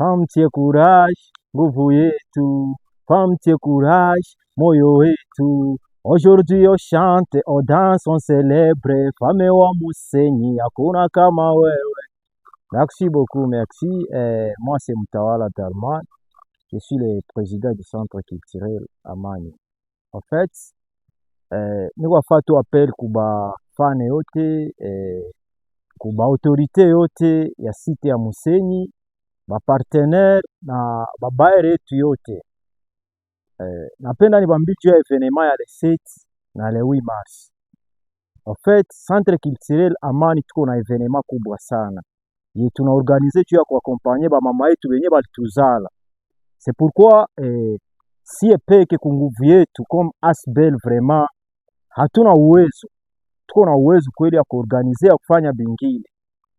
Famtie courage, nguvu yetu. Famtie courage, moyo wetu. Aujourd'hui on chante, on danse, on célèbre. Femme wa Musenyi, hakuna kama wewe. Merci beaucoup, merci. Moi c'est Mutawala Dalman. Je suis le président du centre culturel Amani. En fait, niko fatu appel kuba fane yote, kuba autorité yote ya site ya Musenyi, ba partenaire na babaere yetu yote. Napenda nibambie juu ya evenema ya le 7 na le 8 mars. En fait, centre culturel Amani tuko na evenema kubwa sana. Ye tunaorganize juu ya kuakompanye ba mama yetu wenye balituzala. C'est pourquoi si peke kunguvu yetu comme Asbel vraiment hatuna uwezo. Tuko na uwezo kweli ya kuorganizea kufanya bingine,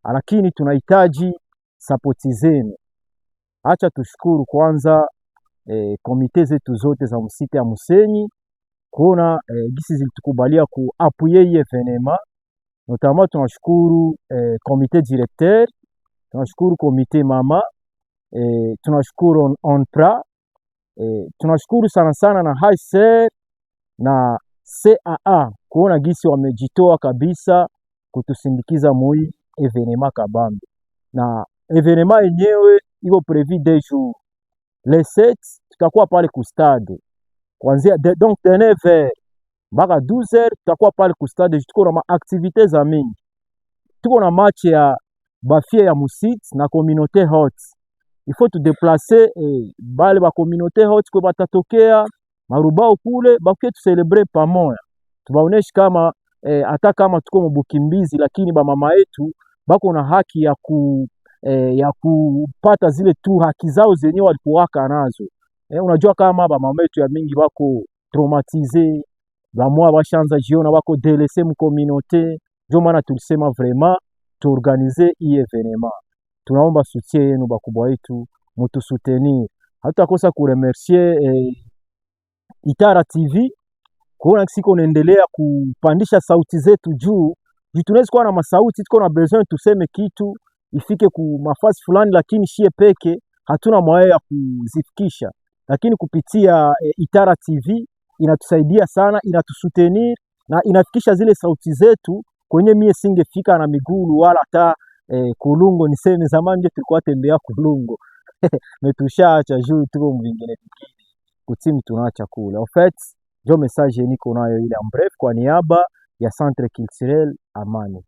lakini tunahitaji sapoti zenu. Acha tushukuru kwanza komite zetu zote za msite ya Musenyi kuona gisi zilitukubalia kuapuye hii evenema. Notamment tunashukuru komite directeur, tunashukuru komite mama, tunashukuru onpra, tunashukuru sana sana na HCR na CAA kuona gisi wamejitoa kabisa kutusindikiza mui evenema kabambi. Na evenema yenyewe iko prevu 2 jours. Le 7 tutakuwa pale ku stade kuanzia donc de 9h mpaka 12h tutakuwa pale ku stade. Tuko na ma activités za mingi, tuko na match ya bafie ya Musit na communauté hot. Il faut tu déplacer bale ba communauté hot kwa batatokea marubao kule bakuye tu celebre pamoja, tubaoneshe kama hata kama tuko mbukimbizi, lakini ba mama yetu bako na haki ya kupata zile tu haki zao zenye walikuwaka nazo. Unajua kama ba mama yetu ya mingi bako traumatize, ba mwa bashanza jiona bako délaissé mu communauté. Ndio maana tulisema vraiment tuorganize hii evenement. Tunaomba soutien yenu bakubwa yetu, mutu soutenir. Hatutakosa kuremercier Itara TV kuona siko naendelea kupandisha sauti zetu juu. Tunaweza kuwa na masauti, tuko na besoin tuseme kitu ifike ku mafasi fulani, lakini shie peke hatuna moyo ya kuzifikisha. Lakini kupitia Itara TV inatusaidia sana, inatusoutenir na inafikisha zile sauti zetu kwenye mie singefika na migulu wala hata Kulungo. Niseme zamani ndio tulikuwa tembea Kulungo metushaacha juu tuko mwingine kutimu tunaacha kule. En fait, ndio message niko nayo ile en bref kwa niaba ya Centre Culturel Amani.